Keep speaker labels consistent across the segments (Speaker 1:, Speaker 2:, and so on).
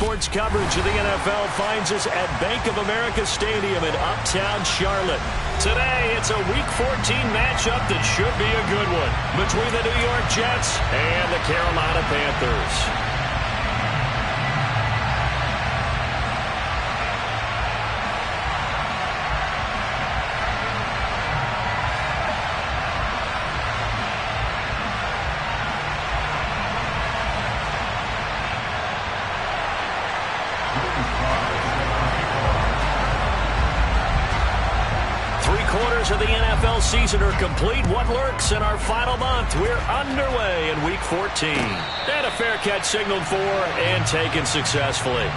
Speaker 1: sports coverage of the NFL finds us at Bank of America Stadium in Uptown Charlotte. Today, it's a Week 14 matchup that should be a good one between the New York Jets and the Carolina Panthers. Of the NFL season are complete. What lurks in our final month? We're underway in Week 14. And a fair catch signaled for and taken successfully.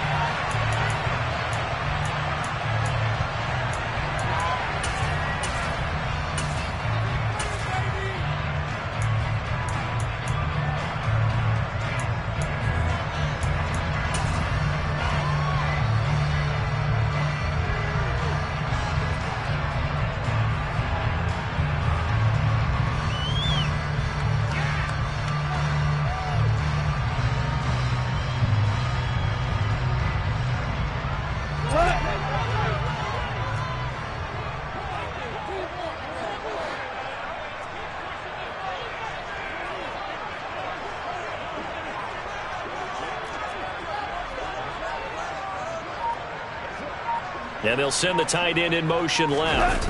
Speaker 1: And they'll send the tight end in motion left.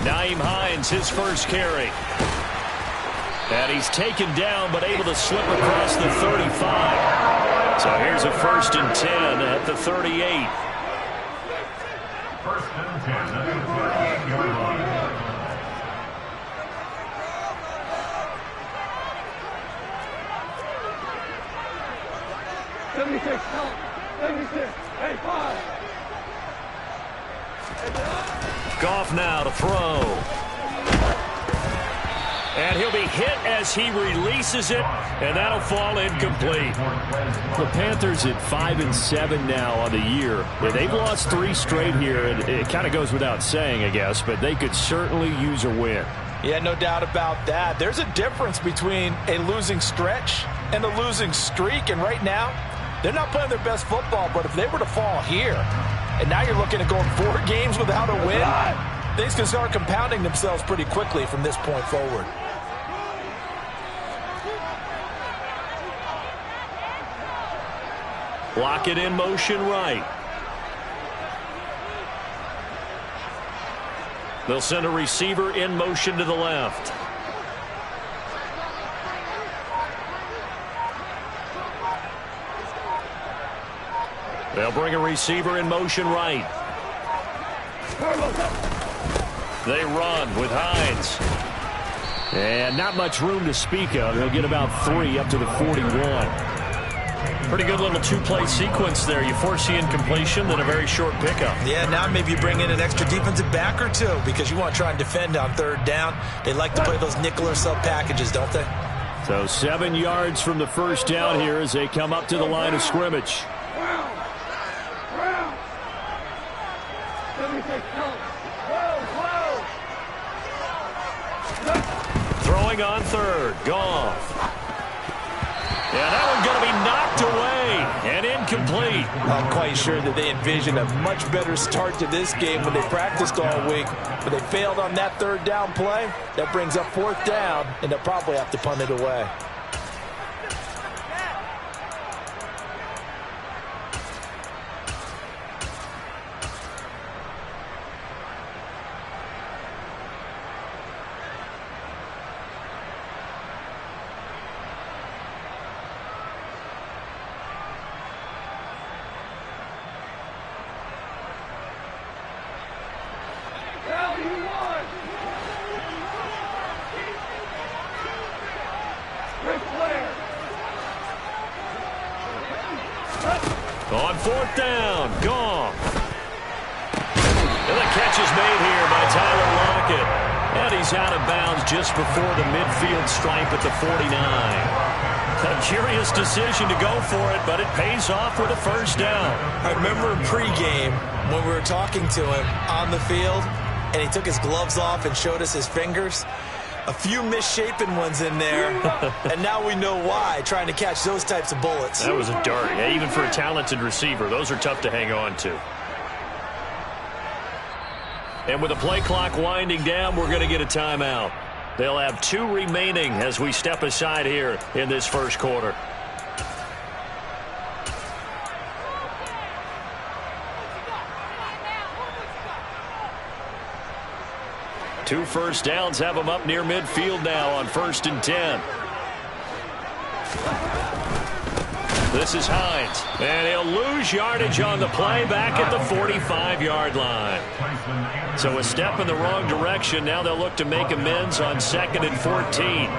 Speaker 1: Nyheim Hines, his first carry. And he's taken down, but able to slip across the 35. So here's a 1st and 10 at the 38.
Speaker 2: 1st and 10 at the 38-yard line.
Speaker 1: Goff now to throw. And he'll be hit as he releases it, and that'll fall incomplete. The Panthers at 5-7 now on the year. They've lost 3 straight here, and it kind of goes without saying, I guess, but they could certainly use a win.
Speaker 3: Yeah, no doubt about that. There's a difference between a losing stretch and a losing streak, and right now, they're not playing their best football, but if they were to fall here, and now you're looking at going 4 games without a win, things can start compounding themselves pretty quickly from this point forward.
Speaker 1: Block it in motion right. They'll send a receiver in motion to the left. They'll bring a receiver in motion right. They run with Hines. And not much room to speak of. They'll get about 3 up to the 41. Pretty good little 2-play sequence there. You force the incompletion, then a very short pickup.
Speaker 3: Yeah, now maybe you bring in an extra defensive back or 2 because you want to try and defend on 3rd down. They like to play those nickel or sub packages, don't they?
Speaker 1: So 7 yards from the 1st down here as they come up to the line of scrimmage. Throwing on 3rd, Goff. Yeah, that one's going to be knocked away and incomplete.
Speaker 3: I'm quite sure that they envisioned a much better start to this game when they practiced all week, but they failed on that 3rd down play. That brings up 4th down, and they'll probably have to punt it away.
Speaker 1: On 4th down, Goff. And the catch is made here by Tyler Lockett. And he's out of bounds just before the midfield stripe at the 49. A curious decision to go for it, but it pays off with a 1st down.
Speaker 3: I remember pregame when we were talking to him on the field, and he took his gloves off and showed us his fingers. A few misshapen ones in there, and now we know why, trying to catch those types of bullets.
Speaker 1: That was a dart. Yeah, even for a talented receiver, those are tough to hang on to. And with the play clock winding down, we're going to get a timeout. They'll have 2 remaining as we step aside here in this first quarter. Two first downs have them up near midfield now on 1st and 10. This is Hines, and he'll lose yardage on the play back at the 45-yard line. So a step in the wrong direction. Now they'll look to make amends on 2nd and 14.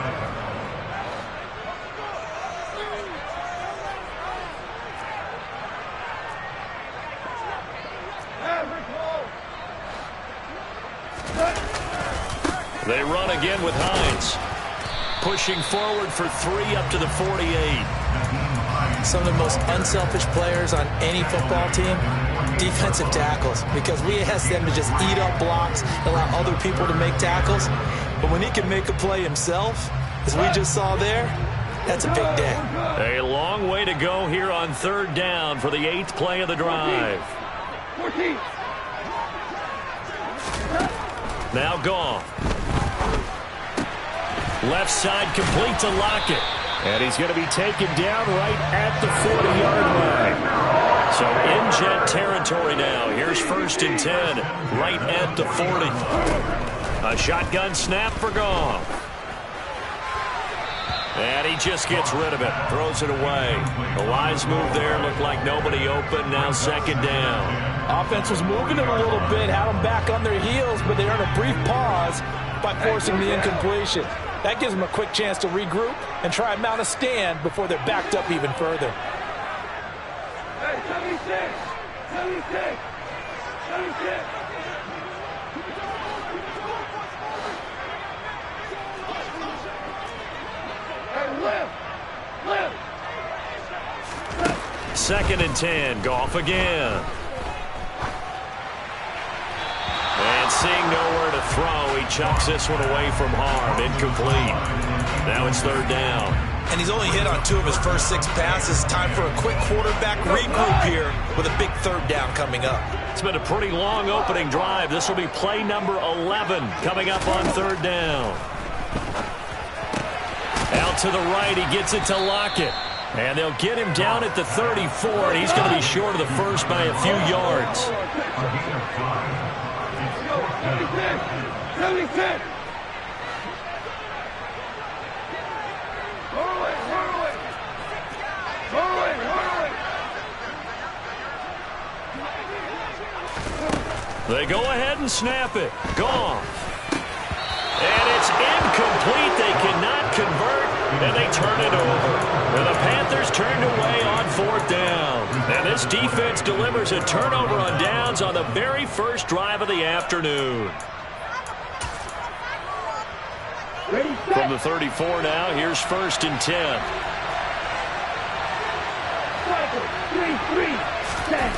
Speaker 1: They run again with Hines. Pushing forward for 3 up to the 48.
Speaker 3: Some of the most unselfish players on any football team, defensive tackles, because we ask them to just eat up blocks, allow other people to make tackles. But when he can make a play himself, as we just saw there, that's a big day.
Speaker 1: A long way to go here on 3rd down for the 8th play of the drive.
Speaker 2: 14.
Speaker 1: Now Goff. Left side complete to Lockett. And he's going to be taken down right at the 40-yard line. So in jet territory now. Here's 1st and 10 right at the 40. A shotgun snap for Goff. And he just gets rid of it. Throws it away. A wise move there. Looked like nobody open. Now 2nd down.
Speaker 3: Offense was moving it a little bit, had them back on their heels, but they earned a brief pause by forcing the incompletion. That gives them a quick chance to regroup and try and mount a stand before they're backed up even further.
Speaker 2: Hey, 76. 76. 76. Hey, lift.
Speaker 1: 2nd and 10. Goff again. And seeing nowhere to throw, he chucks this one away from harm. Incomplete. Now it's 3rd down.
Speaker 3: And he's only hit on 2 of his first 6 passes. Time for a quick quarterback regroup here with a big 3rd down coming up.
Speaker 1: It's been a pretty long opening drive. This will be play number 11 coming up on 3rd down. Out to the right, he gets it to Lockett. And they'll get him down at the 34, and he's going to be short of the first by a few yards.
Speaker 2: 76.
Speaker 1: They go ahead and snap it. Goff. And it's incomplete. They cannot convert, and they turn it over. And the Panthers turned away on 4th down. And this defense delivers a turnover on downs on the very first drive of the afternoon. From the 34 now, here's 1st and 10.
Speaker 2: 3-3.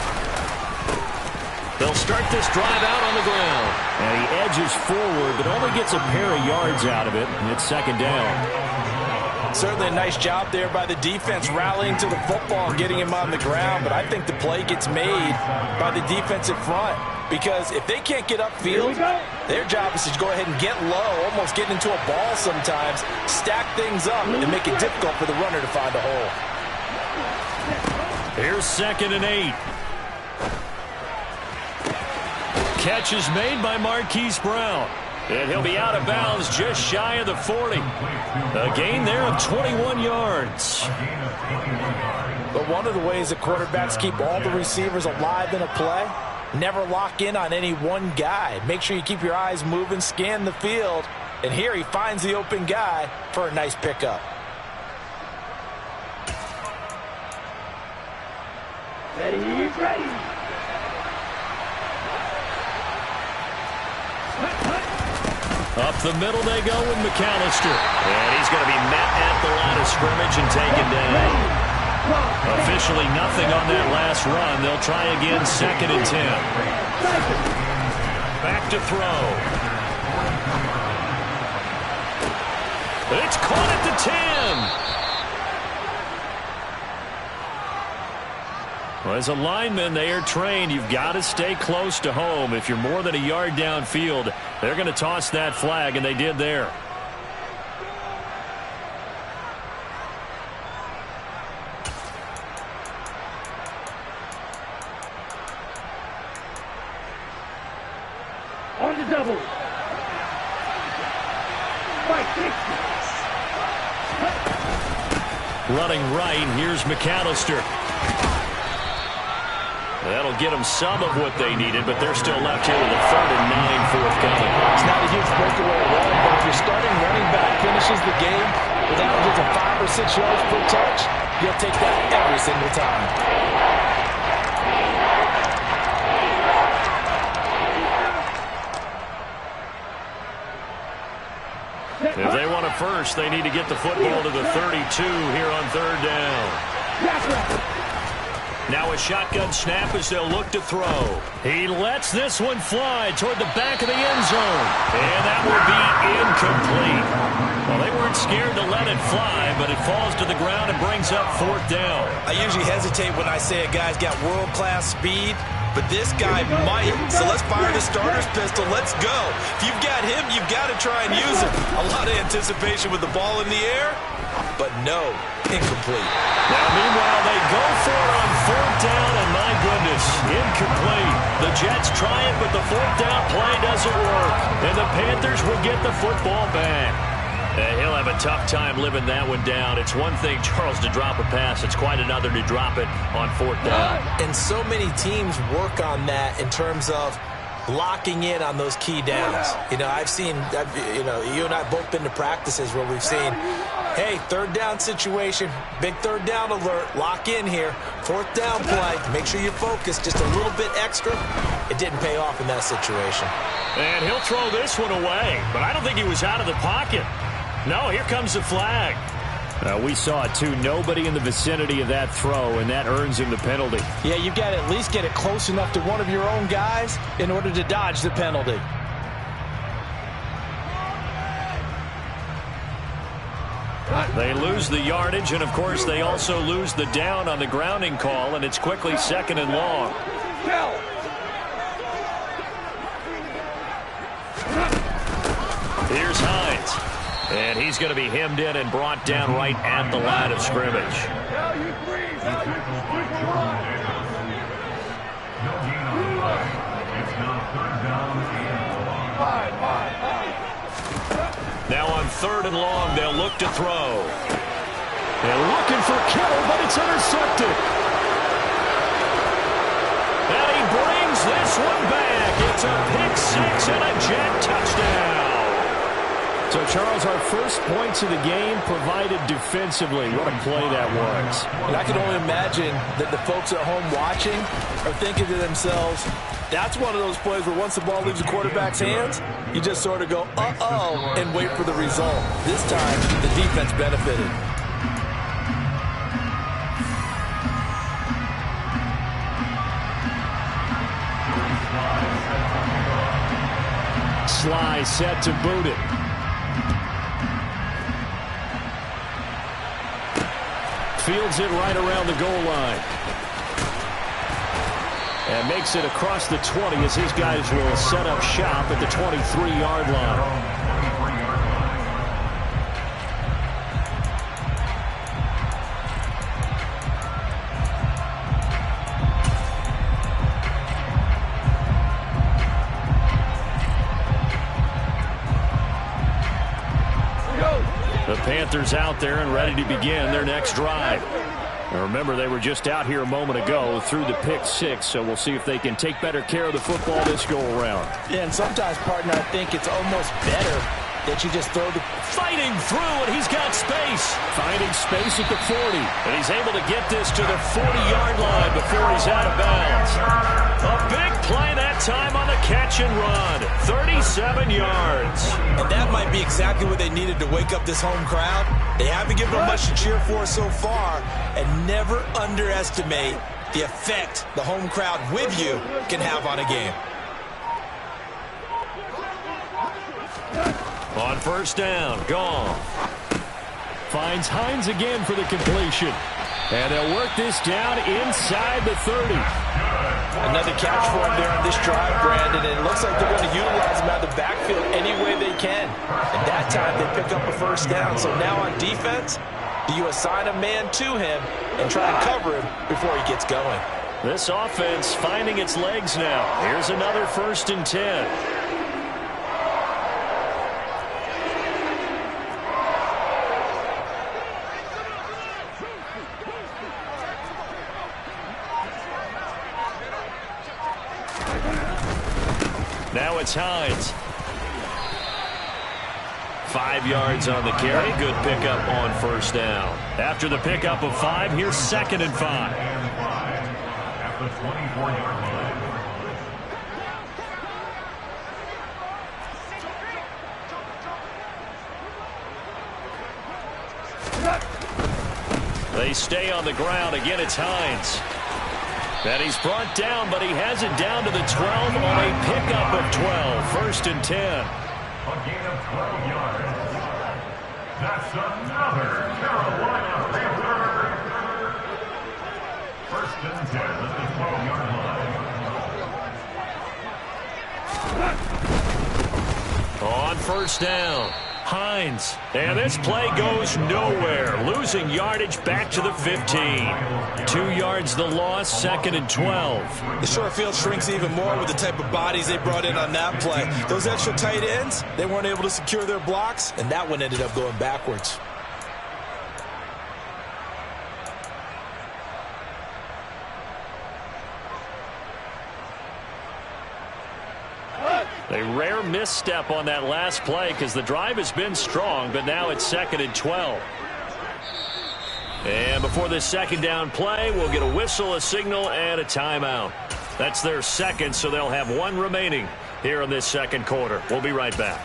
Speaker 1: They'll start this drive out on the ground. And he edges forward, but only gets a pair of yards out of it, and it's 2nd down.
Speaker 3: Certainly a nice job there by the defense rallying to the football and getting him on the ground, but I think the play gets made by the defensive front, because if they can't get upfield, their job is to go ahead and get low, almost get into a ball sometimes, stack things up, and make it difficult for the runner to find a hole.
Speaker 1: Here's 2nd and 8. Catch is made by Marquise Brown. And he'll be out of bounds just shy of the 40. A gain there of 21 yards.
Speaker 3: But one of the ways that quarterbacks keep all the receivers alive in a play, never lock in on any one guy. Make sure you keep your eyes moving, scan the field. And here he finds the open guy for a nice pickup.
Speaker 2: Ready.
Speaker 1: Up the middle they go with McAllister. And he's going to be met at the line of scrimmage and taken down. Officially nothing on that last run. They'll try again 2nd and 10. Back to throw. It's caught at the 10. Well, as a lineman, they are trained. You've got to stay close to home. If you're more than a yard downfield, they're going to toss that flag, and they did there.
Speaker 2: On the double.
Speaker 1: Running right, here's McAllister. That'll get them some of what they needed, but they're still left here with a 3rd and 9 forthcoming.
Speaker 3: It's not a huge breakaway run, but if your starting running back finishes the game with averages of 5 or 6 yards per touch, you'll take that every single time.
Speaker 1: If they want a first, they need to get the football to the 32 here on 3rd down. Now a shotgun snap as they'll look to throw. He lets this one fly toward the back of the end zone. And that will be incomplete. Well, they weren't scared to let it fly, but it falls to the ground and brings up 4th down.
Speaker 3: I usually hesitate when I say a guy's got world-class speed, but this guy might. So let's fire the starter's pistol. Let's go. If you've got him, you've got to try and use him. A lot of anticipation with the ball in the air, but no, incomplete.
Speaker 1: Now, meanwhile, they go for it on 4th down, and my goodness, incomplete. The Jets try it, but the 4th down play doesn't work, and the Panthers will get the football back. He'll have a tough time living that one down. It's one thing, Charles, to drop a pass. It's quite another to drop it on 4th down.
Speaker 3: And so many teams work on that in terms of locking in on those key downs. You know, you and I both been to practices where we've seen, hey, 3rd down situation, big 3rd down alert, lock in here, 4th down play, make sure you're focused just a little bit extra. It didn't pay off in that situation.
Speaker 1: And he'll throw this one away, but I don't think he was out of the pocket. No, here comes the flag. We saw it, too. Nobody in the vicinity of that throw, and that earns him the penalty.
Speaker 3: Yeah, you've got to at least get it close enough to one of your own guys in order to dodge the penalty.
Speaker 1: They lose the yardage, and, of course, they also lose the down on the grounding call, and it's quickly 2nd and long. Here's Hines. And he's going to be hemmed in and brought down right at the line of scrimmage. Now on 3rd and long, they'll look to throw. They're looking for Kittle, but it's intercepted. And he brings this one back. It's a pick 6 and a Jet touchdown. So, Charles, our first points of the game provided defensively. What a play that was.
Speaker 3: And I can only imagine that the folks at home watching are thinking to themselves, that's one of those plays where once the ball leaves the quarterback's hands, you just sort of go, uh-oh, and wait for the result. This time, the defense benefited.
Speaker 1: Sly set to boot it. Fields it right around the goal line. And makes it across the 20 as his guys will set up shop at the 23-yard line. The Panthers out there and ready to begin their next drive. And remember, they were just out here a moment ago through the pick 6, so we'll see if they can take better care of the football this go-around.
Speaker 3: Yeah, and sometimes, partner, I think it's almost better that you just throw the...
Speaker 1: Fighting through, and he's got space. Finding space at the 40. And he's able to get this to the 40-yard line before he's out of bounds. A big play that time on the catch and run. 37 yards.
Speaker 3: And that might be exactly what they needed to wake up this home crowd. They haven't given them much to cheer for so far, and never underestimate the effect the home crowd with you can have on a game.
Speaker 1: On 1st down, gone. finds Hines again for the completion. And they'll work this down inside the 30.
Speaker 3: Another catch for him there on this drive, Brandon, and it looks like they're going to utilize him out of the backfield any way they can. And that time they pick up a first down. So now on defense, do you assign a man to him and try and cover him before he gets going?
Speaker 1: This offense finding its legs now. Here's another 1st and 10. Now it's Hines. 5 yards on the carry. Good pickup on 1st down. After the pickup of 5, here's 2nd and 5.
Speaker 4: At the 24-yard line.
Speaker 1: They stay on the ground. Again, it's Hines. And he's brought down, but he has it down to the 12 on a pickup of 12. 1st and 10.
Speaker 4: A gain of 12 yards. That's another Carolina Panther. 1st and 10 at the 12-yard line.
Speaker 1: On 1st down, Hines. And this play goes nowhere. Losing yardage back to the 15. 2 yards the loss, 2nd and 12.
Speaker 3: The short field shrinks even more with the type of bodies they brought in on that play. Those extra tight ends, they weren't able to secure their blocks, and that one ended up going backwards.
Speaker 1: A rare misstep on that last play because the drive has been strong, but now it's 2nd and 12. And before this 2nd down play, we'll get a whistle, a signal, and a timeout. That's their 2nd, so they'll have 1 remaining here in this 2nd quarter. We'll be right back.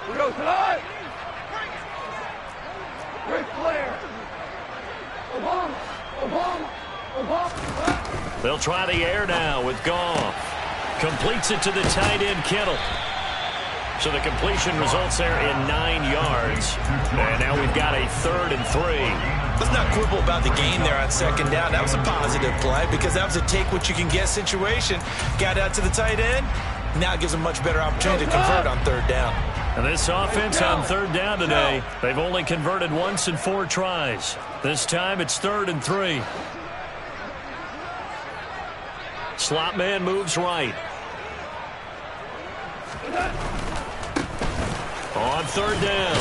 Speaker 2: We go tonight. Great player. Obama.
Speaker 1: They'll try the air now with Goff. Completes it to the tight end, Kittle. So the completion results there in 9 yards. And now we've got a 3rd and 3.
Speaker 3: Let's not quibble about the gain there on 2nd down. That was a positive play because that was a take-what-you-can-get situation. Got out to the tight end. Now it gives them a much better opportunity to convert on 3rd down.
Speaker 1: And this offense on 3rd down today, they've only converted once in 4 tries. This time it's 3rd and 3. Slot man moves right. On 3rd down,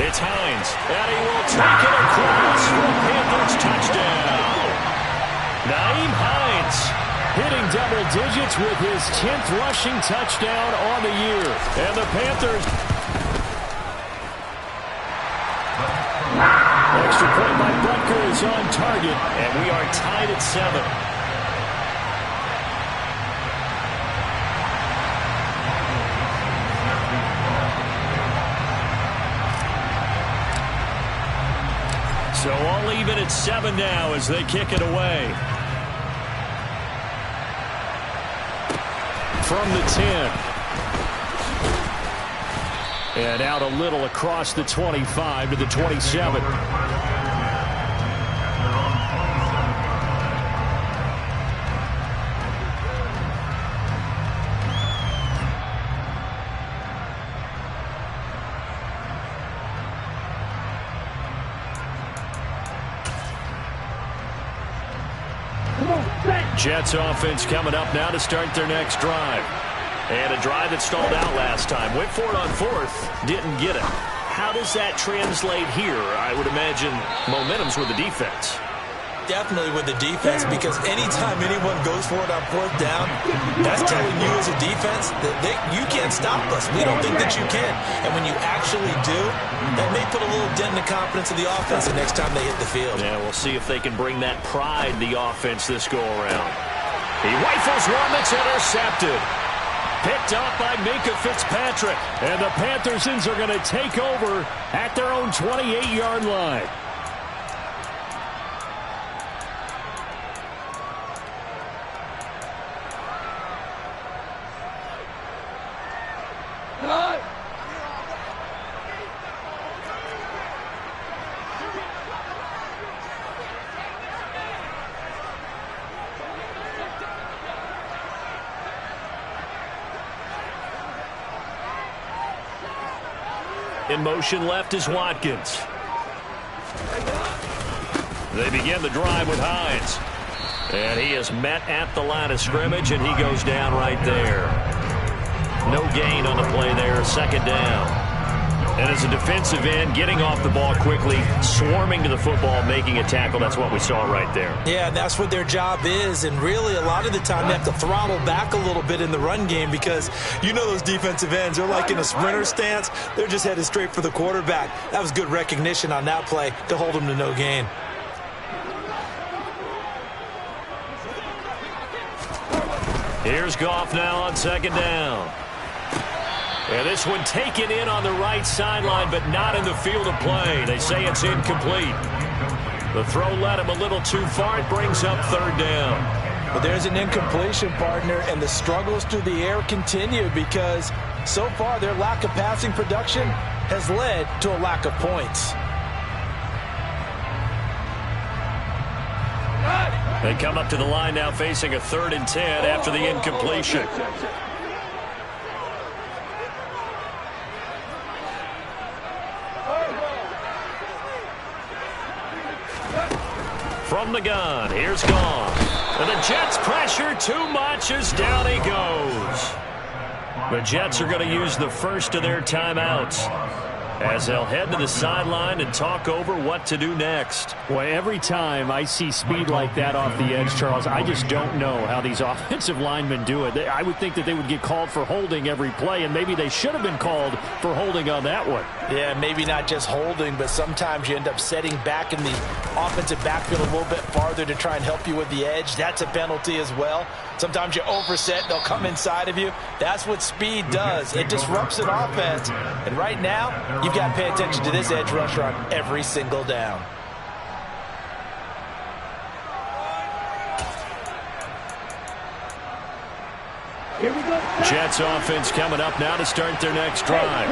Speaker 1: it's Hines. And he will take it across for a Panthers touchdown. Nyheim Hines hitting double digits with his 10th rushing touchdown on the year. And the Panthers. Extra point by Butker is on target. And we are tied at 7. So all even at 7 now as they kick it away. From the 10. And out a little across the 25 to the 27. Jets offense coming up now to start their next drive. And a drive that stalled out last time. Went for it on 4th, didn't get it. How does that translate here? I would imagine momentum's with the defense.
Speaker 3: Definitely with the defense, because anytime anyone goes for it on 4th down, that's telling you as a defense that you can't stop us. We don't think that you can. And when you actually do, that may put a little dent in the confidence of the offense the next time they hit the field.
Speaker 1: Yeah, we'll see if they can bring that pride to the offense this go-around. He rifles one that's intercepted. Picked up by Minkah Fitzpatrick. And the Panthersons are going to take over at their own 28-yard line. In motion left is Watkins. They begin the drive with Hines. And he is met at the line of scrimmage, and he goes down right there. No gain on the play there, second down. And as a defensive end, getting off the ball quickly, swarming to the football, making a tackle, that's what we saw right there.
Speaker 3: Yeah, that's what their job is. And really, a lot of the time, they have to throttle back a little bit in the run game because you know those defensive ends, they're like in a sprinter stance. They're just headed straight for the quarterback. That was good recognition on that play to hold them to no gain.
Speaker 1: Here's Goff now on second down. And this one taken in on the right sideline, but not in the field of play. They say it's incomplete. The throw led him a little too far. It brings up third down.
Speaker 3: But there's an incompletion, partner, and the struggles through the air continue because so far their lack of passing production has led to a lack of points.
Speaker 1: They come up to the line now facing a 3rd and 10 after the incompletion. From the gun, here's Goff. And the Jets pressure too much as down he goes. The Jets are going to use the first of their timeouts as they'll head to the sideline and talk over what to do next.
Speaker 5: Well, every time I see speed like that off the edge, Charles, I just don't know how these offensive linemen do it. I would think that they would get called for holding every play, and maybe they should have been called for holding on that one.
Speaker 3: Yeah, maybe not just holding, but sometimes you end up setting back in the offensive backfield a little bit farther to try and help you with the edge. That's a penalty as well. Sometimes you overset, they'll come inside of you. That's what speed does. It disrupts an offense. And right now, you've got to pay attention to this edge rusher on every single down.
Speaker 1: Jets offense coming up now to start their next drive.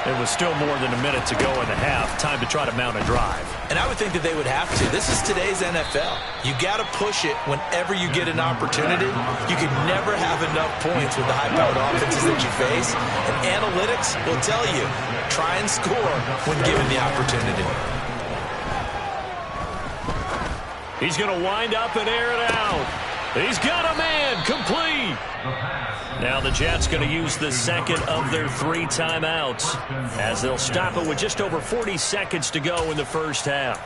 Speaker 1: It was still more than a minute to go in the half. Time to try to mount a drive.
Speaker 3: And I would think that they would have to. This is today's NFL. You got to push it whenever you get an opportunity. You can never have enough points with the high-powered offenses that you face. And analytics will tell you, try and score when given the opportunity.
Speaker 1: He's going to wind up and air it out. He's got a man, complete. Now the Jets going to use the second of their 3 timeouts as they'll stop it with just over 40 seconds to go in the first half.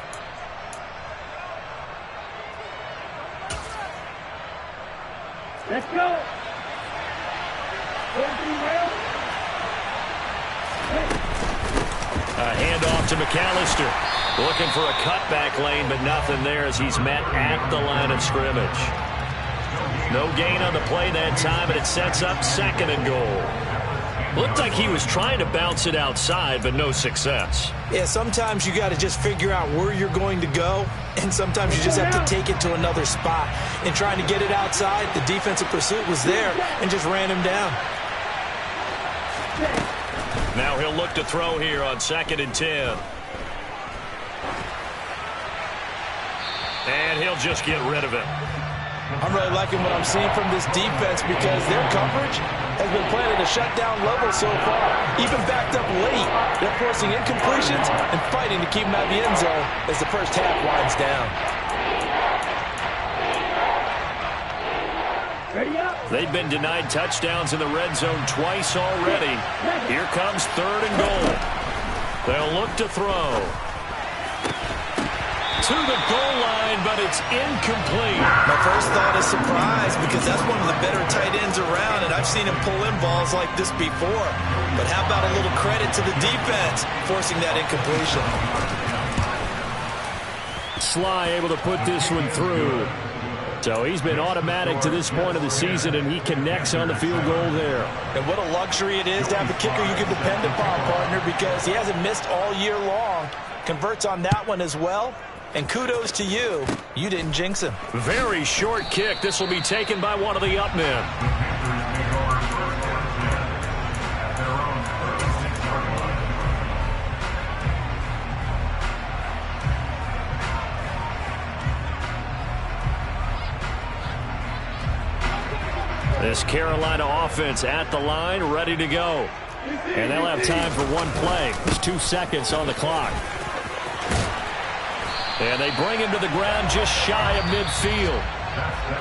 Speaker 2: Let's go.
Speaker 1: A handoff to McAllister. Looking for a cutback lane, but nothing there as he's met at the line of scrimmage. No gain on the play that time, and it sets up 2nd and goal. Looked like he was trying to bounce it outside, but no success.
Speaker 3: Yeah, sometimes you got to just figure out where you're going to go, and sometimes you just have to take it to another spot. In trying to get it outside, the defensive pursuit was there and just ran him down.
Speaker 1: Now he'll look to throw here on 2nd and 10. And he'll just get rid of it.
Speaker 3: I'm really liking what I'm seeing from this defense because their coverage has been playing at a shutdown level so far. Even backed up late, they're forcing incompletions and fighting to keep them out of the end zone as the first half winds down.
Speaker 1: They've been denied touchdowns in the red zone twice already. Here comes 3rd and goal. They'll look to throw. To the goal line, but it's incomplete.
Speaker 3: My first thought is surprise because that's one of the better tight ends around, and I've seen him pull in balls like this before. But how about a little credit to the defense forcing that incompletion?
Speaker 5: Sly able to put this one through. So he's been automatic to this point of the season, and he connects on the field goal there.
Speaker 3: And what a luxury it is to have a kicker you can depend upon, partner, because he hasn't missed all year long. Converts on that one as well. And kudos to you. You didn't jinx him.
Speaker 1: Very short kick. This will be taken by one of the up men. This Carolina offense at the line, ready to go.
Speaker 5: And they'll have time for one play. There's 2 seconds on the clock. And they bring him to the ground just shy of midfield.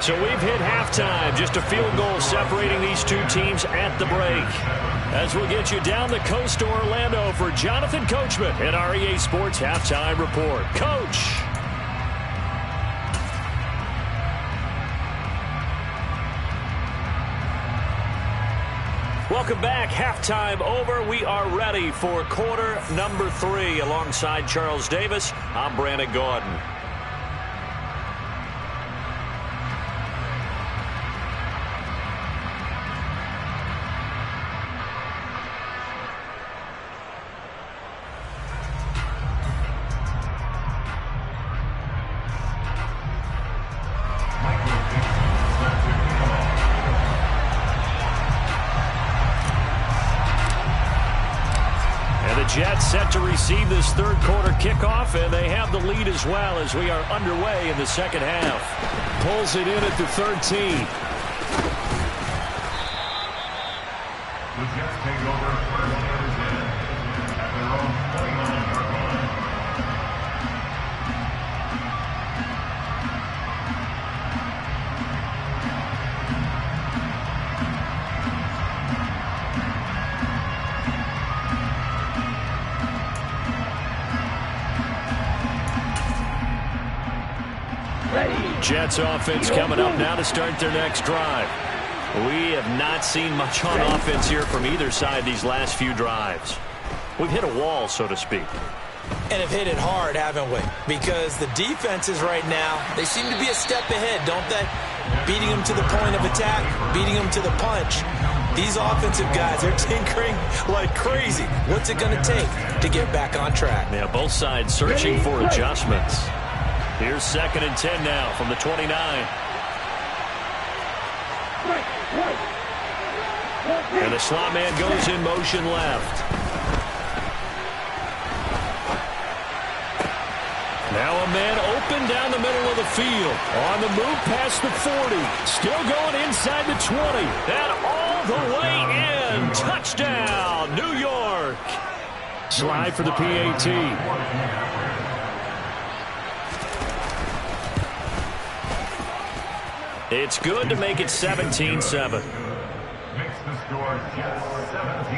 Speaker 5: So we've hit halftime. Just a field goal separating these two teams at the break. As we'll get you down the coast to Orlando for Jonathan Coachman at our EA Sports Halftime Report. Coach. Welcome back. Halftime over. We are ready for quarter number 3. Alongside Charles Davis, I'm Brandon Gaudin. Jets set to receive this third quarter kickoff, and they have the lead as well as we are underway in the second half. Pulls it in at the 13.
Speaker 4: The Jets take over first and 10 at their own 49-yard line.
Speaker 5: Jets offense coming up now to start their next drive. We have not seen much on offense here from either side these last few drives. We've hit a wall, so to speak.
Speaker 3: And have hit it hard, haven't we? Because the defenses right now, they seem to be a step ahead, don't they? Beating them to the point of attack, beating them to the punch. These offensive guys, they're tinkering like crazy. What's it going to take to get back on track?
Speaker 5: Yeah, both sides searching for adjustments. Here's 2nd and 10 now from the 29. And the slot man goes in motion left. Now a man open down the middle of the field. On the move past the 40. Still going inside the 20. And all the way in. Touchdown, New York. Slide for the PAT. It's good to make it 17-7.
Speaker 4: Makes the score Jets 17,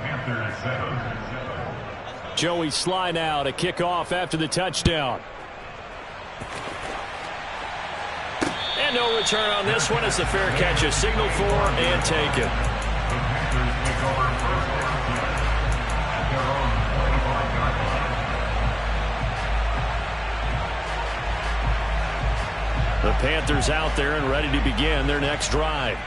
Speaker 4: Panthers 7.
Speaker 5: Joey Sly now to kick off after the touchdown. And no return on this one as the fair catch is signaled for and taken.
Speaker 4: The Panthers take over first and 10 at their own 45-yard line.
Speaker 5: The Panthers out there and ready to begin their next drive.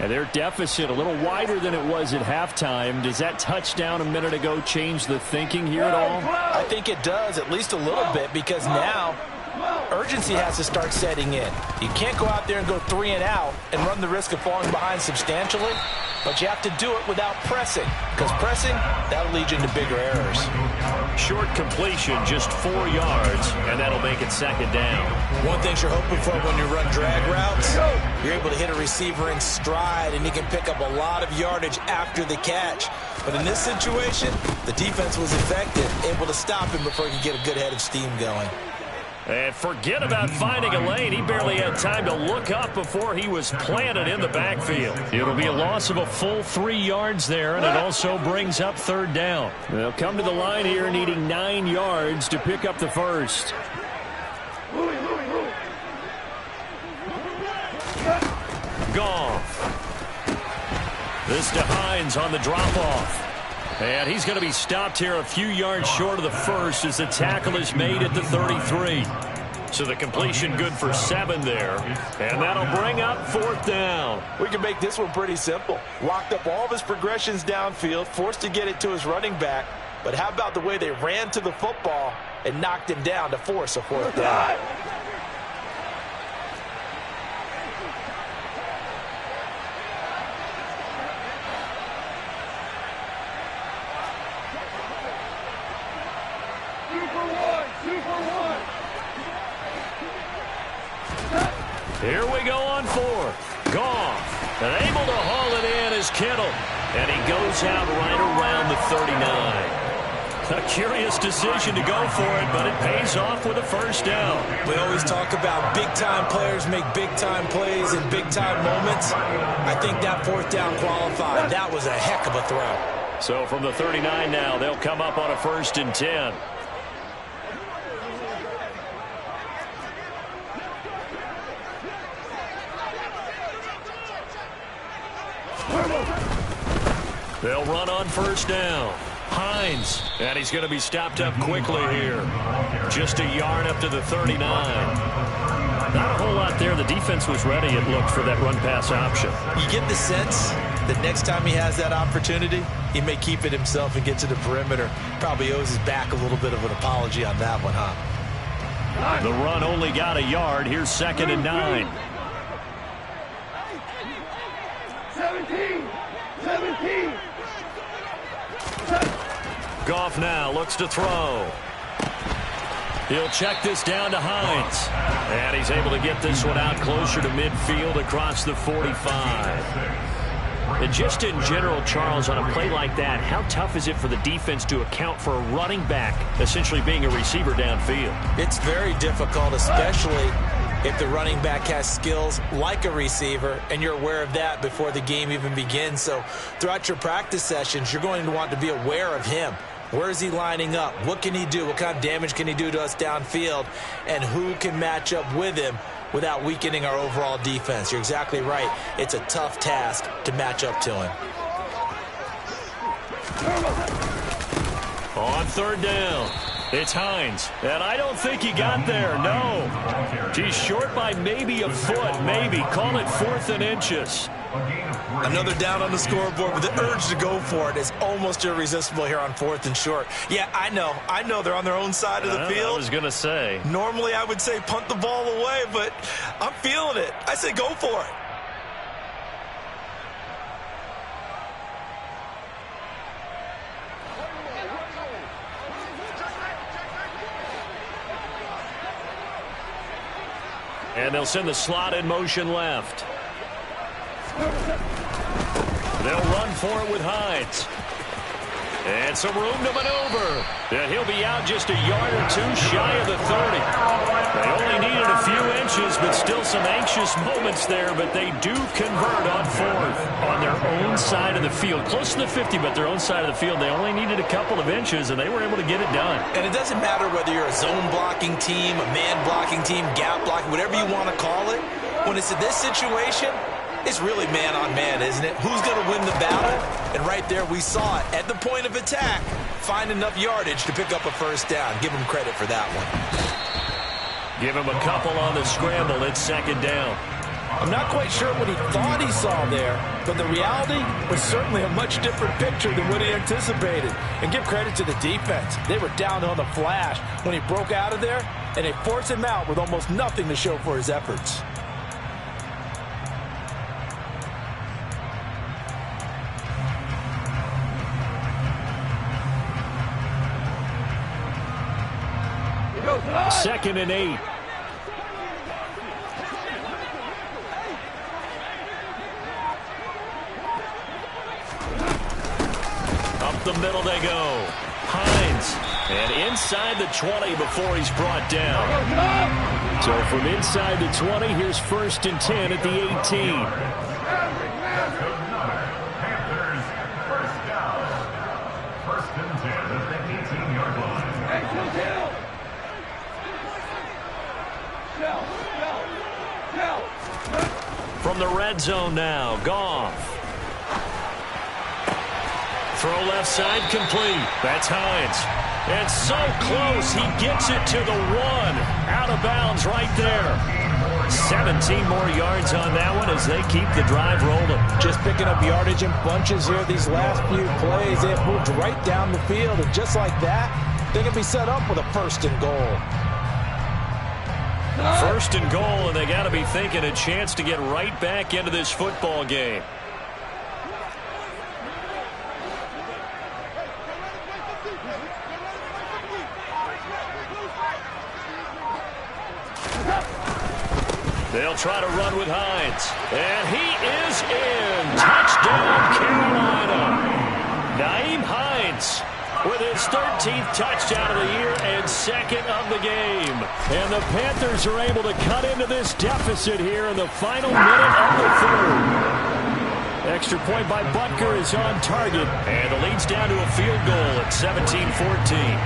Speaker 5: And their deficit a little wider than it was at halftime. Does that touchdown a minute ago change the thinking here at all?
Speaker 3: I think it does, at least a little bit, because now urgency has to start setting in. You can't go out there and go 3 and out and run the risk of falling behind substantially, but you have to do it without pressing, because pressing, that'll lead you into bigger errors.
Speaker 5: Short completion, just 4 yards, and that'll make it 2nd down.
Speaker 3: One thing you're hoping for when you run drag routes, you're able to hit a receiver in stride, and he can pick up a lot of yardage after the catch. But in this situation, the defense was effective, able to stop him before he could get a good head of steam going.
Speaker 5: And forget about finding a lane. He barely had time to look up before he was planted in the backfield. It'll be a loss of a full 3 yards there, and it also brings up 3rd down. They'll come to the line here needing 9 yards to pick up the first. Goff. This to Hines on the drop-off. And he's going to be stopped here a few yards short of the first as the tackle is made at the 33. So the completion good for 7 there. And that'll bring up 4th down.
Speaker 3: We can make this one pretty simple. Locked up all of his progressions downfield, forced to get it to his running back. But how about the way they ran to the football and knocked him down to force a 4th down?
Speaker 5: Here we go on 4th. Goff. And able to haul it in is Kittle.
Speaker 1: And he goes out right around the 39. A curious decision to go for it, but it pays off with a first down.
Speaker 3: We always talk about big-time players make big-time plays in big-time moments. I think that fourth down qualified. That was a heck of a throw.
Speaker 1: So from the 39 now, they'll come up on a 1st and 10. They'll run on 1st down. Hines, and he's going to be stopped up quickly here. Just a yard up to the 39. Not a whole lot there. The defense was ready, it looked, for that run-pass option.
Speaker 3: You get the sense that next time he has that opportunity, he may keep it himself and get to the perimeter. Probably owes his back a little bit of an apology on that one, huh?
Speaker 1: The run only got a yard. Here's 2nd and 9.
Speaker 2: 17.
Speaker 1: Goff now looks to throw. He'll check this down to Hines. And he's able to get this one out closer to midfield across the 45. And just in general, Charles, on a play like that, how tough is it for the defense to account for a running back essentially being a receiver downfield?
Speaker 3: It's very difficult, especially if the running back has skills like a receiver, and you're aware of that before the game even begins. So throughout your practice sessions, you're going to want to be aware of him. Where is he lining up? What can he do? What kind of damage can he do to us downfield? And who can match up with him without weakening our overall defense? You're exactly right. It's a tough task to match up to him.
Speaker 1: On 3rd down, it's Hines. And I don't think he got there, no. He's short by maybe a foot, maybe. Call it 4th and inches.
Speaker 3: Another down on the scoreboard, but the urge to go for it is almost irresistible here on 4th and short. Yeah, I know they're on their own side of the field.
Speaker 1: I was going to say.
Speaker 3: Normally I would say punt the ball away, but I'm feeling it. I say go for it.
Speaker 1: And they'll send the slot in motion left. They'll run for it with Hines. And some room to maneuver. And he'll be out just a yard or two shy of the 30. They only needed a few inches, but still some anxious moments there. But they do convert on 4th on their own side of the field. Close to the 50, but their own side of the field. They only needed a couple of inches, and they were able to get it done.
Speaker 3: And it doesn't matter whether you're a zone blocking team, a man blocking team, gap blocking, whatever you want to call it. When it's in this situation, it's really man on man, isn't it? Who's going to win the battle? And right there we saw it. At the point of attack, find enough yardage to pick up a 1st down. Give him credit for that one.
Speaker 1: Give him a couple on the scramble. It's 2nd down.
Speaker 3: I'm not quite sure what he thought he saw there, but the reality was certainly a much different picture than what he anticipated. And give credit to the defense. They were down on the flash when he broke out of there, and they forced him out with almost nothing to show for his efforts.
Speaker 1: Second and 8. Up the middle they go. Hines. And inside the 20 before he's brought down. So from inside the 20, here's 1st and 10 at the 18.
Speaker 4: Panthers, 1st down. 1st and 10 at the 18-yard line.
Speaker 1: From the red zone now, Goff. Throw left side complete. That's Hines. And so close, he gets it to the 1. Out of bounds right there. 17 more yards on that one as they keep the drive rolling.
Speaker 3: Just picking up yardage in bunches here these last few plays. They have moved right down the field, and just like that, they can be set up with a 1st and goal.
Speaker 1: 1st and goal, and they got to be thinking a chance to get right back into this football game. They'll try to run with Hines. And he is in. Touchdown, Carolina. 13th touchdown of the year and second of the game.
Speaker 5: And the Panthers are able to cut into this deficit here in the final minute of the third. Extra point by Butker is on target.
Speaker 1: And the lead's down to a field goal at 17-14.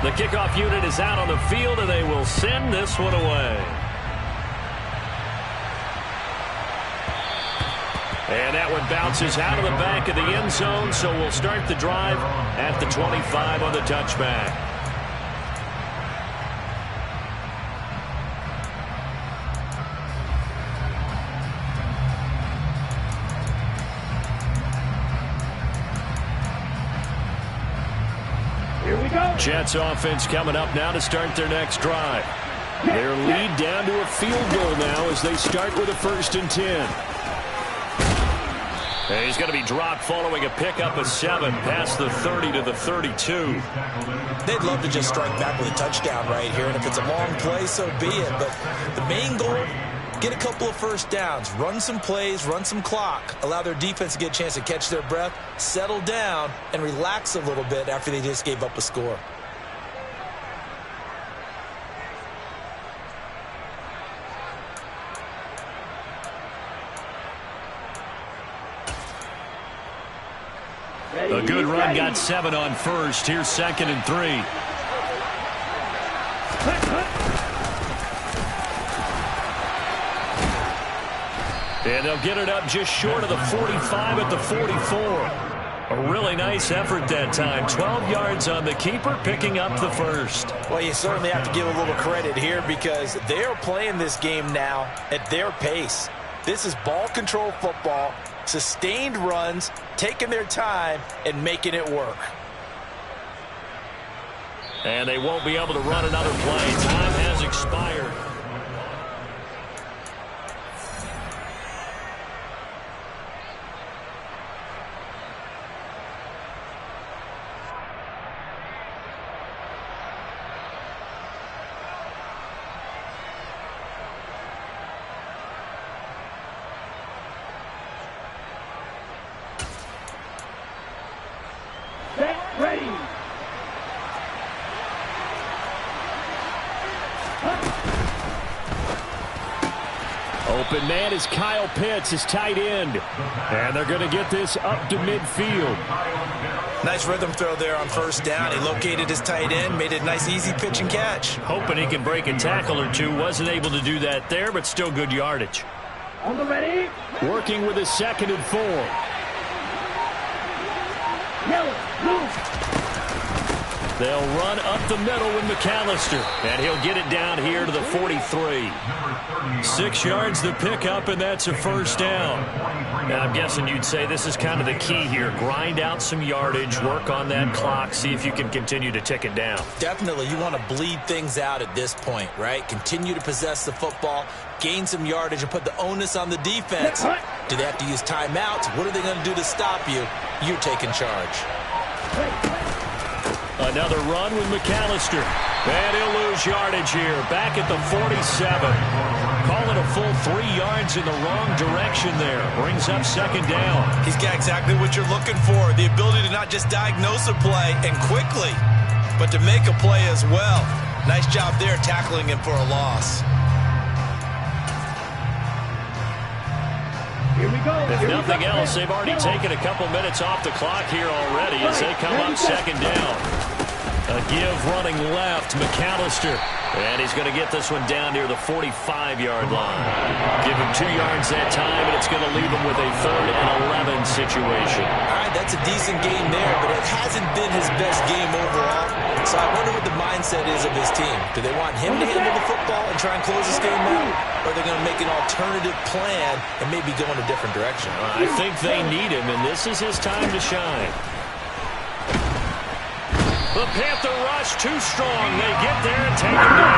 Speaker 1: The kickoff unit is out on the field, and they will send this one away. And that one bounces out of the back of the end zone, so we'll start the drive at the 25 on the touchback. Jets offense coming up now to start their next drive. Their lead down to a field goal now as they start with a 1st and 10. And he's going to be dropped following a pickup of 7 past the 30 to the 32.
Speaker 3: They'd love to just strike back with a touchdown right here, and if it's a long play, so be it. But the main goal, get a couple of first downs, run some plays, run some clock, allow their defense to get a chance to catch their breath, settle down, and relax a little bit after they just gave up a score.
Speaker 1: A good run, got 7 on first. Here's 2nd and 3. And they'll get it up just short of the 45 at the 44. A really nice effort that time. 12 yards on the keeper, picking up the 1st.
Speaker 3: Well, you certainly have to give a little credit here because they are playing this game now at their pace. This is ball control football, sustained runs, taking their time, and making it work.
Speaker 1: And they won't be able to run another play. Time has expired.
Speaker 5: Open man is Kyle Pitts, his tight end. And they're going to get this up to midfield.
Speaker 3: Nice rhythm throw there on 1st down. He located his tight end, made it a nice easy pitch and catch.
Speaker 1: Hoping he can break a tackle or two. Wasn't able to do that there, but still good yardage.
Speaker 2: On the ready.
Speaker 5: Working with a 2nd and 4.
Speaker 2: Yellow, blue.
Speaker 1: They'll run up the middle with McAllister. And he'll get it down here to the 43. 6 yards the pickup, and that's a 1st down. Now, I'm guessing you'd say this is kind of the key here. Grind out some yardage, work on that clock, see if you can continue to tick it down.
Speaker 3: Definitely, you want to bleed things out at this point, right? Continue to possess the football, gain some yardage, and put the onus on the defense. Do they have to use timeouts? What are they going to do to stop you? You're taking charge.
Speaker 1: Another run with McAllister. And he'll lose yardage here. Back at the 47. Call it a full 3 yards in the wrong direction there. Brings up 2nd down.
Speaker 3: He's got exactly what you're looking for. The ability to not just diagnose a play and quickly, but to make a play as well. Nice job there tackling him for a loss.
Speaker 2: Here we go.
Speaker 1: If nothing else, they've already taken a couple minutes off the clock here already as they come up 2nd down. A give running left, McAllister. And he's going to get this one down near the 45-yard line. Give him 2 yards that time, and it's going to leave him with a 3rd and 11 situation.
Speaker 3: All right, that's a decent game there, but it hasn't been his best game overall. So I wonder what the mindset is of his team. Do they want him to handle the football and try and close this game out? Or are they going to make an alternative plan and maybe go in a different direction?
Speaker 1: I think they need him, and this is his time to shine. The Panther rush too strong. They get there and take him down.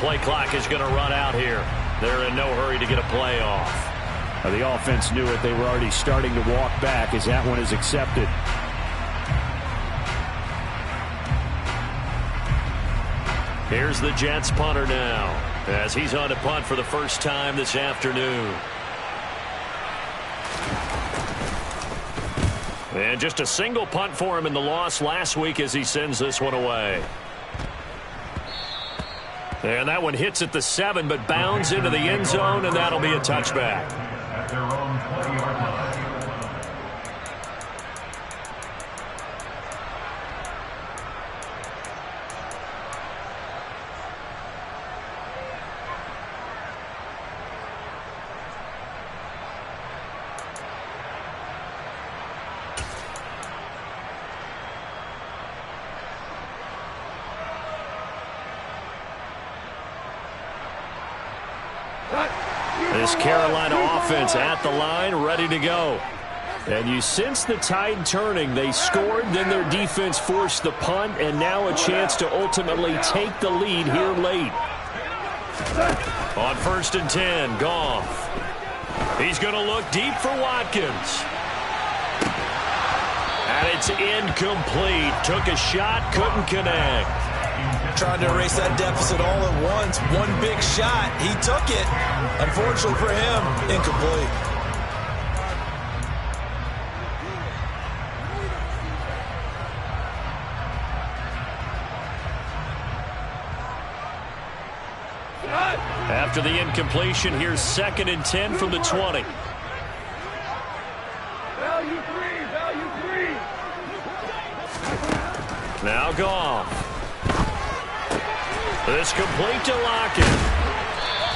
Speaker 1: play clock is going to run out here. They're in no hurry to get a play off.
Speaker 5: The offense knew it. They were already starting to walk back as that one is accepted.
Speaker 1: Here's the Jets punter now, as he's on to punt for the first time this afternoon. And just a single punt for him in the loss last week as he sends this one away. And that one hits at the 7, but bounds into the end zone, and that'll be a touchback.
Speaker 4: At their own 20-yard line.
Speaker 1: This Carolina offense at the line, ready to go. And you sense the tide turning. They scored, then their defense forced the punt, and now a chance to ultimately take the lead here late. On 1st and 10, Goff. He's going to look deep for Watkins. And it's incomplete. Took a shot, couldn't connect.
Speaker 3: Trying to erase that deficit all at once. One big shot. He took it. Unfortunately for him, incomplete.
Speaker 1: After the incompletion, here's 2nd and 10 from the 20.
Speaker 2: Value three.
Speaker 1: Now Goff. This complete to Lockett.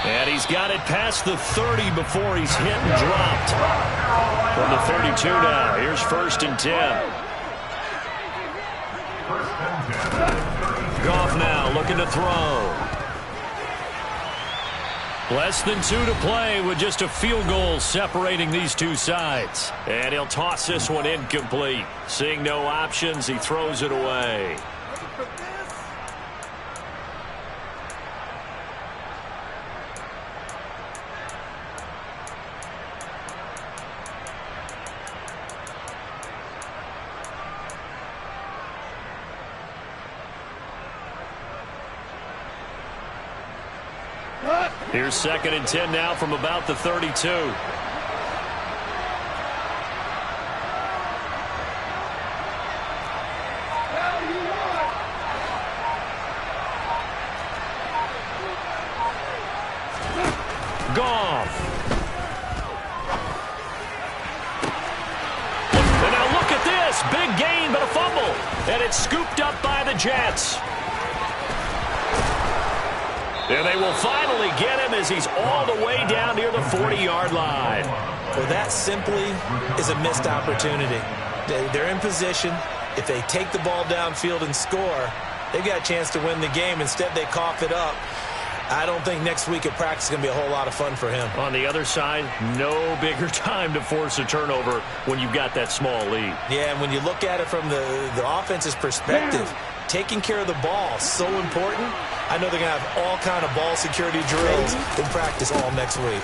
Speaker 1: And he's got it past the 30 before he's hit and dropped. From the 32 now. Here's 1st and 10. Goff now looking to throw. Less than 2 to play with just a field goal separating these two sides. And he'll toss this one incomplete. Seeing no options, he throws it away. Here's 2nd and 10 now from about the 32. Goff. And now look at this. Big gain, but a fumble. And it's scooped up by the Jets. And they will finally get him as he's all the way down near the 40-yard line.
Speaker 3: Well, that simply is a missed opportunity. They're in position. If they take the ball downfield and score, they've got a chance to win the game. Instead, they cough it up. I don't think next week at practice is going to be a whole lot of fun for him.
Speaker 1: On the other side, no bigger time to force a turnover when you've got that small lead.
Speaker 3: Yeah, and when you look at it from the offense's perspective, taking care of the ball, so important. I know they're going to have all kind of ball security drills in practice all next week.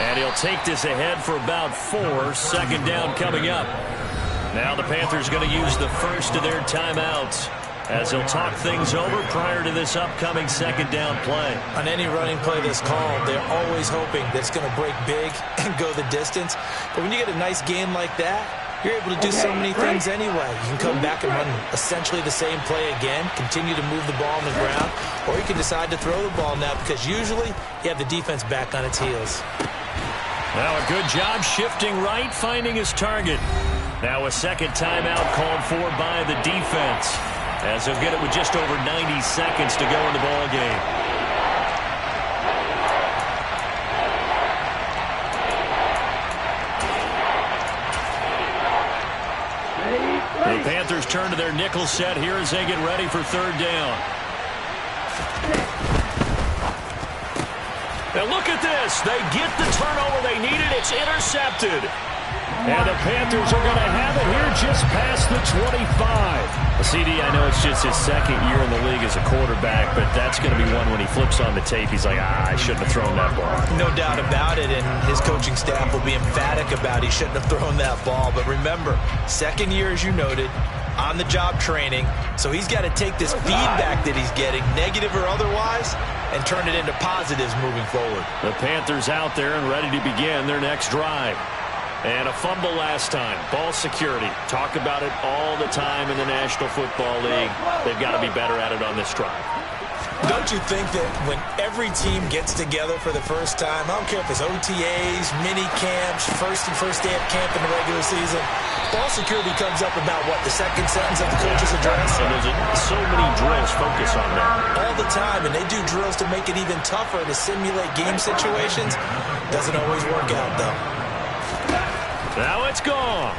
Speaker 1: And he'll take this ahead for about 4. 2nd down coming up. Now the Panthers going to use the first of their timeouts as they'll talk things over prior to this upcoming 2nd down play.
Speaker 3: On any running play that's called, they're always hoping that it's going to break big and go the distance. But when you get a nice gain like that, you're able to do so many things anyway. You can come back and run essentially the same play again, continue to move the ball on the ground, or you can decide to throw the ball now because usually you have the defense back on its heels.
Speaker 1: Now a good job shifting right, finding his target. Now a 2nd timeout called for by the defense as he'll get it with just over 90 seconds to go in the ball game. The Panthers turn to their nickel set here as they get ready for 3rd down. And look at this. They get the turnover they needed. It's intercepted. And the Panthers are going to have it here just past the 25. CD, I know it's just his second year in the league as a quarterback, but that's going to be one when he flips on the tape, he's like, I shouldn't have thrown that ball.
Speaker 3: No doubt about it, and his coaching staff will be emphatic about he shouldn't have thrown that ball. But remember, second year, as you noted, on-the-job training, so he's got to take this feedback that he's getting, negative or otherwise, and turn it into positives moving forward.
Speaker 1: The Panthers out there and ready to begin their next drive. And a fumble last time. Ball security. Talk about it all the time in the National Football League. They've got to be better at it on this drive.
Speaker 3: Don't you think that when every team gets together for the first time, I don't care if it's OTAs, mini camps, first day of camp in the regular season, ball security comes up about what, the second sentence of the coach's address?
Speaker 1: And there's so many drills focus on that.
Speaker 3: All the time, and they do drills to make it even tougher to simulate game situations. Doesn't always work out, though.
Speaker 1: Now it's gone.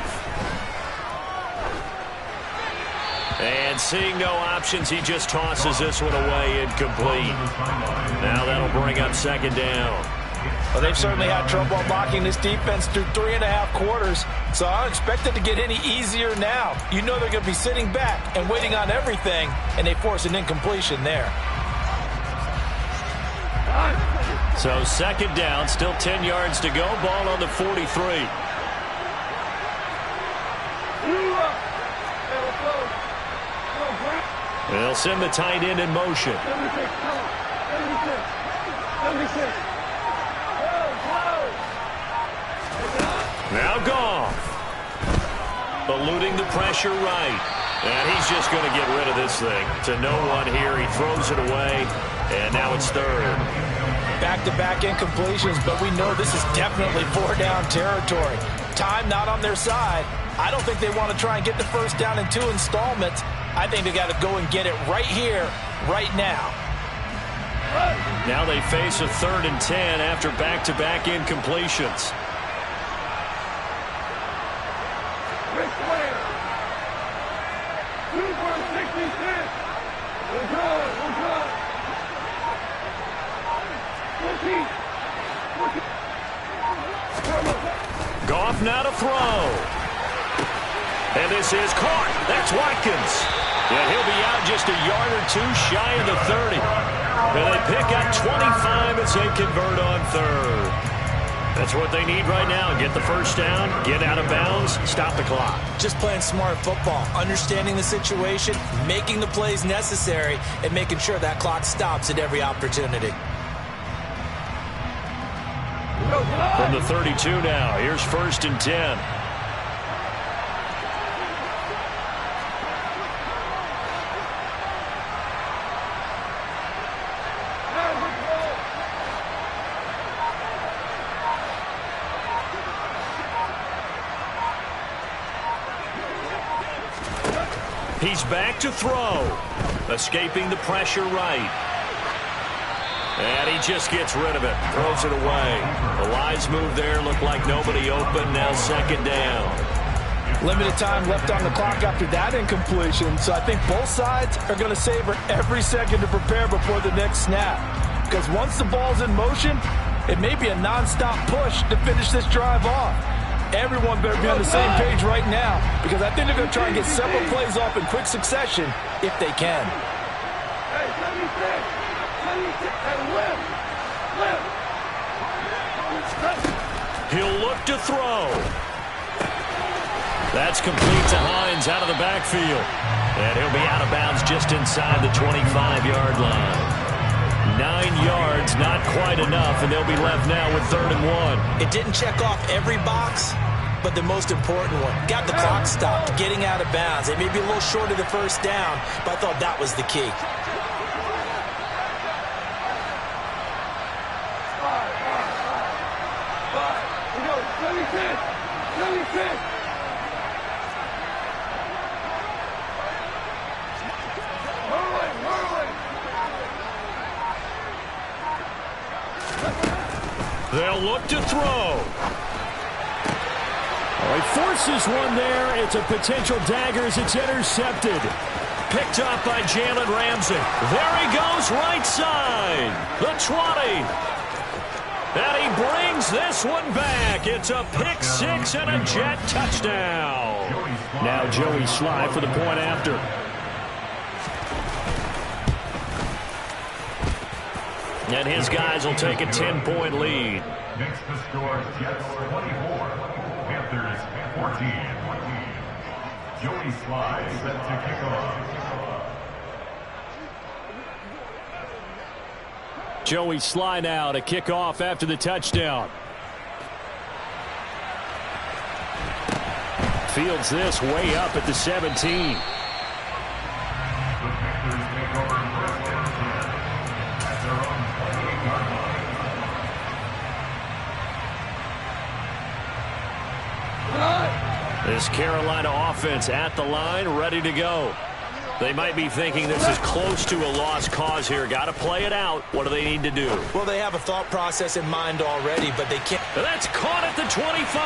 Speaker 1: And seeing no options, he just tosses this one away incomplete. Now that'll bring up second down.
Speaker 3: Well, they've certainly had trouble blocking this defense through 3.5 quarters, so I don't expect it to get any easier now. You know they're going to be sitting back and waiting on everything, and they force an incompletion there.
Speaker 1: So second down, still 10 yards to go. Ball on the 43. They'll send the tight end in motion. Now gone. Eluding the pressure right. And he's just going to get rid of this thing. To no one here. He throws it away. And now it's third.
Speaker 3: Back-to-back incompletions, but we know this is definitely 4-down territory. Time not on their side. I don't think they want to try and get the first down in 2 installments. I think they got to go and get it right here, right now.
Speaker 1: Now they face a 3rd and 10 after back-to-back incompletions. Goff now to throw. And this is caught. That's Watkins. And he'll be out just a yard or two shy of the 30. And they pick up 25 as they convert on 3rd. That's what they need right now. Get the first down, get out of bounds, stop the clock.
Speaker 3: Just playing smart football, understanding the situation, making the plays necessary, and making sure that clock stops at every opportunity.
Speaker 1: From the 32 now, here's 1st and 10. He's back to throw. Escaping the pressure right. And he just gets rid of it. Throws it away. The wise move there. Looked like nobody open. Now second down.
Speaker 3: Limited time left on the clock after that incompletion. So I think both sides are going to savor every second to prepare before the next snap. Because once the ball's in motion, it may be a nonstop push to finish this drive off. Everyone better be on the same page right now, because I think they're going to try and get several plays off in quick succession if they can.
Speaker 1: He'll look to throw. That's complete to Hines out of the backfield. And he'll be out of bounds just inside the 25-yard line. 9 yards, not quite enough, and they'll be left now with 3rd and 1.
Speaker 3: It didn't check off every box, but the most important one. Got the clock stopped, getting out of bounds. They may be a little short of the first down, but I thought that was the key.
Speaker 1: They'll look to throw.
Speaker 5: Oh, he forces one there. It's a potential dagger as it's intercepted.
Speaker 1: Picked up by Jalen Ramsey. There he goes, right side. The 20. And he brings this one back. It's a pick six and a Jet touchdown.
Speaker 5: Now Joey Sly for the point after.
Speaker 1: And his guys will take a 10-point lead.
Speaker 4: Next to score, Jets 24, Panthers 14. Joey Sly set to kick off.
Speaker 5: Joey Sly now to kick off after the touchdown. Fields this way up at the 17.
Speaker 4: The Panthers take over first and 10 at their own 28-yard line.
Speaker 1: This Carolina offense at the line, ready to go. They might be thinking this is close to a lost cause here. Got to play it out. What do they need to do?
Speaker 3: Well, they have a thought process in mind already, but they can't.
Speaker 1: That's caught at the 25.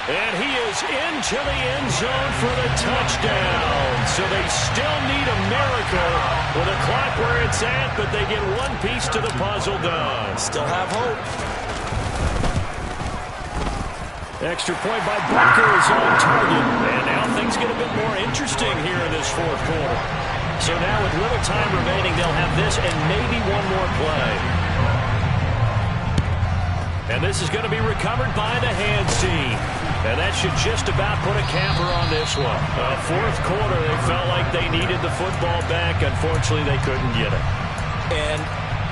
Speaker 1: And he is into the end zone for the touchdown. So they still need a miracle with a clock where it's at, but they get one piece to the puzzle done.
Speaker 3: Still have hope.
Speaker 1: Extra point by Butker is on target. And now things get a bit more interesting here in this fourth quarter. So now with little time remaining, they'll have this and maybe one more play. And this is going to be recovered by the hands team. And that should just about put a capper on this one. Fourth quarter, they felt like they needed the football back. Unfortunately, they couldn't get it.
Speaker 3: And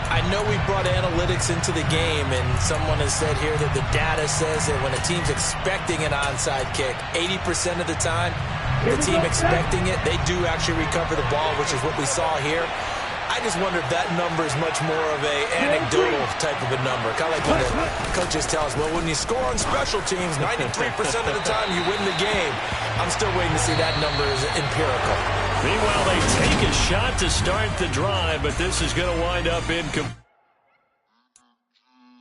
Speaker 3: I know we brought analytics into the game, and someone has said here that the data says that when a team's expecting an onside kick, 80% of the time, the team expecting it, they do actually recover the ball, which is what we saw here. I just wonder if that number is much more of a anecdotal type of a number. Kind of like when the coaches tell us, well, when you score on special teams, 93% of the time you win the game. I'm still waiting to see that number is empirical.
Speaker 1: Meanwhile, they take a shot to start the drive, but this is going to wind up incomplete.